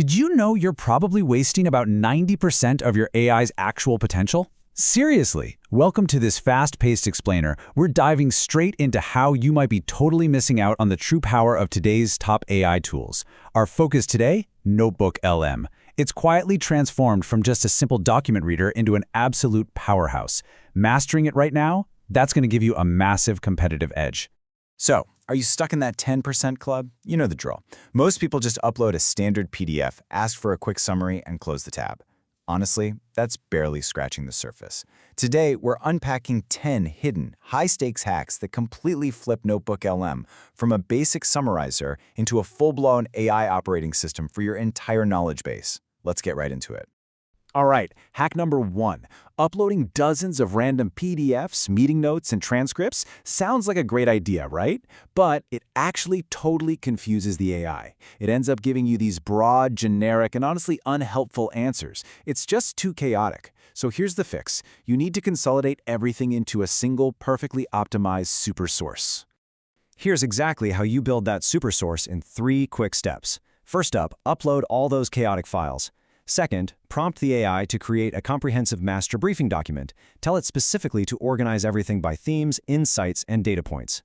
Did you know you're probably wasting about 90% of your AI's actual potential? Seriously, welcome to this fast-paced explainer. We're diving straight into how you might be totally missing out on the true power of today's top AI tools. Our focus today? NotebookLM. It's quietly transformed from just a simple document reader into an absolute powerhouse. Mastering it right now? That's going to give you a massive competitive edge. So, are you stuck in that 10% club? You know the drill. Most people just upload a standard PDF, ask for a quick summary, and close the tab. Honestly, that's barely scratching the surface. Today, we're unpacking 10 hidden, high-stakes hacks that completely flip NotebookLM from a basic summarizer into a full-blown AI operating system for your entire knowledge base. Let's get right into it. All right, hack number 1. Uploading dozens of random PDFs, meeting notes, and transcripts sounds like a great idea, right? But it actually totally confuses the AI. It ends up giving you these broad, generic, and honestly unhelpful answers. It's just too chaotic. So here's the fix. You need to consolidate everything into a single, perfectly optimized super source. Here's exactly how you build that super source in 3 quick steps. First up, upload all those chaotic files. Second, prompt the AI to create a comprehensive master briefing document. Tell it specifically to organize everything by themes, insights, and data points.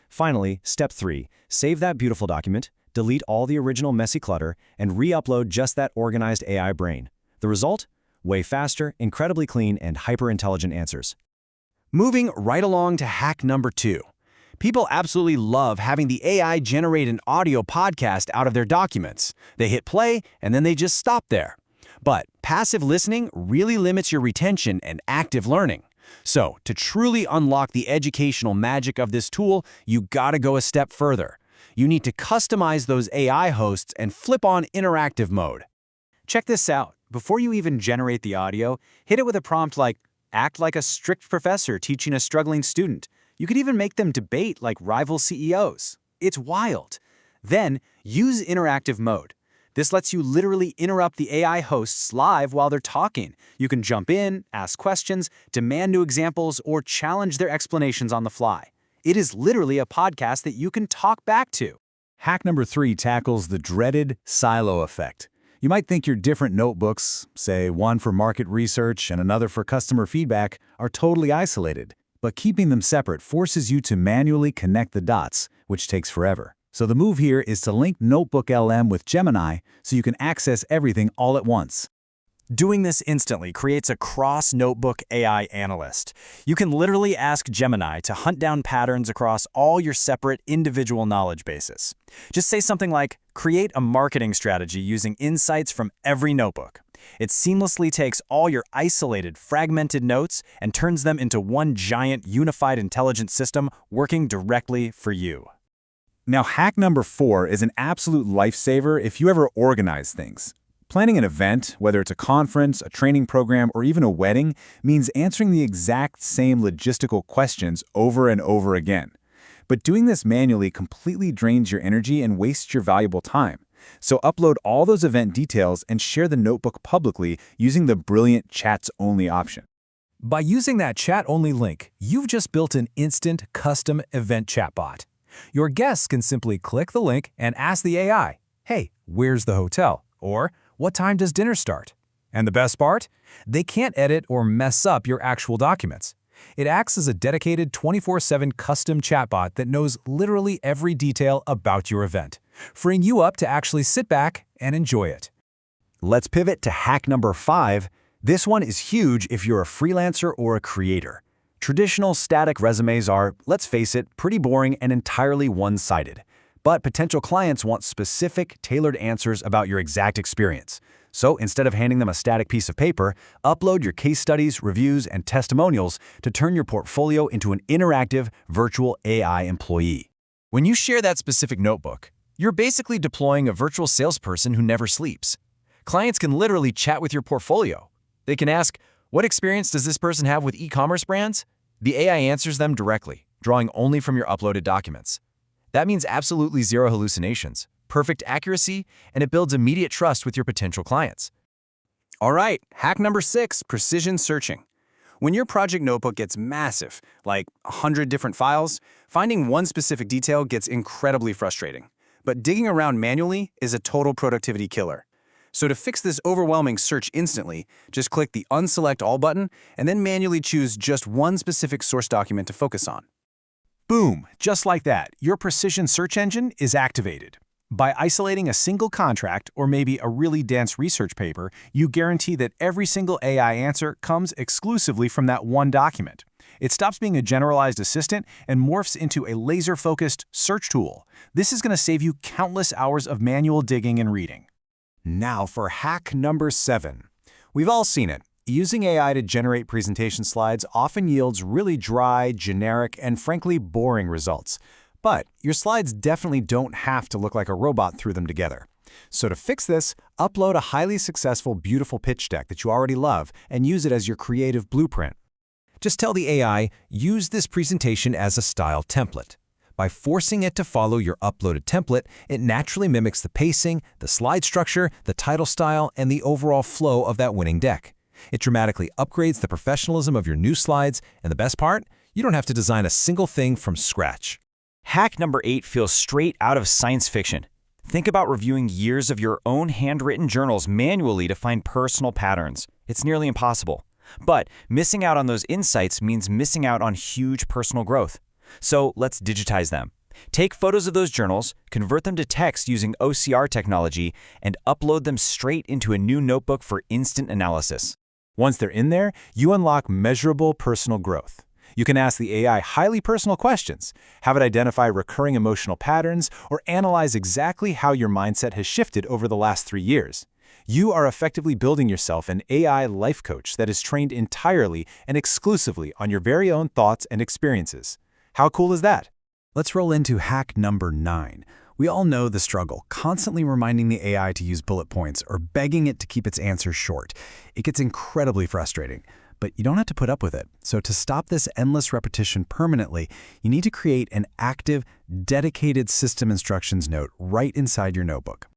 Finally, step 3, save that beautiful document, delete all the original messy clutter, and re-upload just that organized AI brain. The result? Way faster, incredibly clean, and hyper-intelligent answers. Moving right along to hack number 2. People absolutely love having the AI generate an audio podcast out of their documents. They hit play, and then they just stop there. But passive listening really limits your retention and active learning. So, to truly unlock the educational magic of this tool, you gotta go a step further. You need to customize those AI hosts and flip on interactive mode. Check this out. Before you even generate the audio, hit it with a prompt like, act like a strict professor teaching a struggling student. You could even make them debate like rival CEOs. It's wild. Then, use interactive mode. This lets you literally interrupt the AI hosts live while they're talking. You can jump in, ask questions, demand new examples, or challenge their explanations on the fly. It is literally a podcast that you can talk back to. Hack number 3 tackles the dreaded silo effect. You might think your different notebooks, say one for market research and another for customer feedback, are totally isolated. But keeping them separate forces you to manually connect the dots, which takes forever. So the move here is to link NotebookLM with Gemini so you can access everything all at once. Doing this instantly creates a cross-notebook AI analyst. You can literally ask Gemini to hunt down patterns across all your separate individual knowledge bases. Just say something like, create a marketing strategy using insights from every notebook. It seamlessly takes all your isolated, fragmented notes and turns them into one giant, unified intelligent system working directly for you. Now, hack number 4 is an absolute lifesaver if you ever organize things. Planning an event, whether it's a conference, a training program, or even a wedding, means answering the exact same logistical questions over and over again. But doing this manually completely drains your energy and wastes your valuable time. So upload all those event details and share the notebook publicly using the brilliant Chats-only option. By using that chat-only link, you've just built an instant, custom event chatbot. Your guests can simply click the link and ask the AI, hey, where's the hotel? Or, what time does dinner start? And the best part? They can't edit or mess up your actual documents. It acts as a dedicated 24/7 custom chatbot that knows literally every detail about your event, freeing you up to actually sit back and enjoy it. Let's pivot to hack number 5. This one is huge if you're a freelancer or a creator. Traditional static resumes are, let's face it, pretty boring and entirely one-sided. But potential clients want specific, tailored answers about your exact experience. So instead of handing them a static piece of paper, upload your case studies, reviews, and testimonials to turn your portfolio into an interactive, virtual AI employee. When you share that specific notebook, you're basically deploying a virtual salesperson who never sleeps. Clients can literally chat with your portfolio. They can ask, what experience does this person have with e-commerce brands? The AI answers them directly, drawing only from your uploaded documents. That means absolutely zero hallucinations, perfect accuracy, and it builds immediate trust with your potential clients. All right, hack number 6, precision searching. When your project notebook gets massive, like 100 different files, finding one specific detail gets incredibly frustrating. But digging around manually is a total productivity killer. So to fix this overwhelming search instantly, just click the Unselect All button and then manually choose just one specific source document to focus on. Boom! Just like that, your precision search engine is activated. By isolating a single contract or maybe a really dense research paper, you guarantee that every single AI answer comes exclusively from that one document. It stops being a generalized assistant and morphs into a laser-focused search tool. This is going to save you countless hours of manual digging and reading. Now for hack number 7. We've all seen it. Using AI to generate presentation slides often yields really dry, generic, and frankly boring results. But your slides definitely don't have to look like a robot threw them together. So to fix this, upload a highly successful, beautiful pitch deck that you already love and use it as your creative blueprint. Just tell the AI, use this presentation as a style template. By forcing it to follow your uploaded template, it naturally mimics the pacing, the slide structure, the title style, and the overall flow of that winning deck. It dramatically upgrades the professionalism of your new slides, and the best part? You don't have to design a single thing from scratch. Hack number 8 feels straight out of science fiction. Think about reviewing years of your own handwritten journals manually to find personal patterns. It's nearly impossible. But missing out on those insights means missing out on huge personal growth. So let's digitize them. Take photos of those journals, convert them to text using OCR technology, and upload them straight into a new notebook for instant analysis. Once they're in there, you unlock measurable personal growth. You can ask the AI highly personal questions, have it identify recurring emotional patterns, or analyze exactly how your mindset has shifted over the last 3 years. You are effectively building yourself an AI life coach that is trained entirely and exclusively on your very own thoughts and experiences. How cool is that? Let's roll into hack number 9. We all know the struggle, constantly reminding the AI to use bullet points or begging it to keep its answers short. It gets incredibly frustrating, but you don't have to put up with it. So to stop this endless repetition permanently, you need to create an active, dedicated system instructions note right inside your notebook.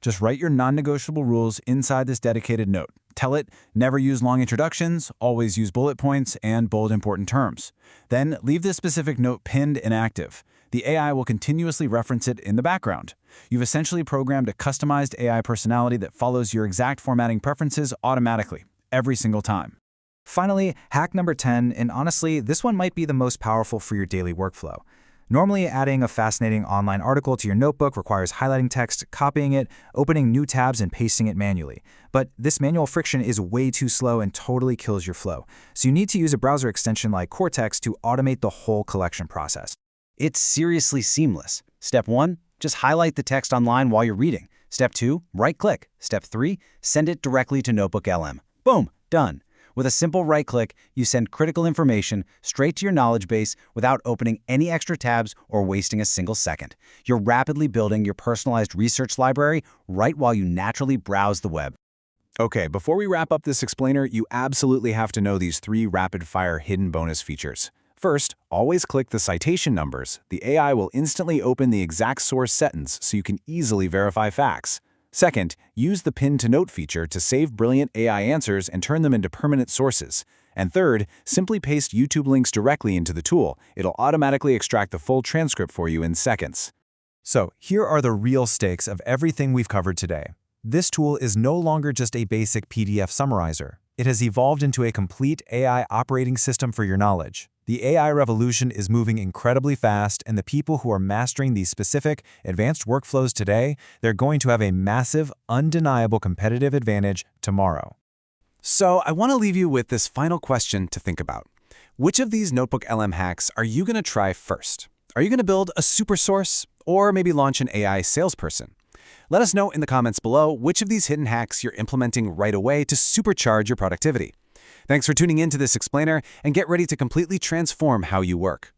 Just write your non-negotiable rules inside this dedicated note. Tell it, never use long introductions, always use bullet points, and bold important terms. Then leave this specific note pinned and active. The AI will continuously reference it in the background. You've essentially programmed a customized AI personality that follows your exact formatting preferences automatically, every single time. Finally, hack number 10, and honestly, this one might be the most powerful for your daily workflow. Normally, adding a fascinating online article to your notebook requires highlighting text, copying it, opening new tabs, and pasting it manually. But this manual friction is way too slow and totally kills your flow. So you need to use a browser extension like Cortex to automate the whole collection process. It's seriously seamless. Step 1, just highlight the text online while you're reading. Step 2, right-click. Step 3, send it directly to NotebookLM. Boom, done. With a simple right-click, you send critical information straight to your knowledge base without opening any extra tabs or wasting a single second. You're rapidly building your personalized research library right while you naturally browse the web. Okay, before we wrap up this explainer, you absolutely have to know these 3 rapid-fire hidden bonus features. First, always click the citation numbers. The AI will instantly open the exact source sentence so you can easily verify facts. Second, use the Pin to Note feature to save brilliant AI answers and turn them into permanent sources. And third, simply paste YouTube links directly into the tool. It'll automatically extract the full transcript for you in seconds. So here are the real stakes of everything we've covered today. This tool is no longer just a basic PDF summarizer. It has evolved into a complete AI operating system for your knowledge. The AI revolution is moving incredibly fast, and the people who are mastering these specific, advanced workflows today, they're going to have a massive, undeniable competitive advantage tomorrow. So I want to leave you with this final question to think about. Which of these NotebookLM hacks are you going to try first? Are you going to build a super source or maybe launch an AI salesperson? Let us know in the comments below which of these hidden hacks you're implementing right away to supercharge your productivity. Thanks for tuning in to this explainer, and get ready to completely transform how you work.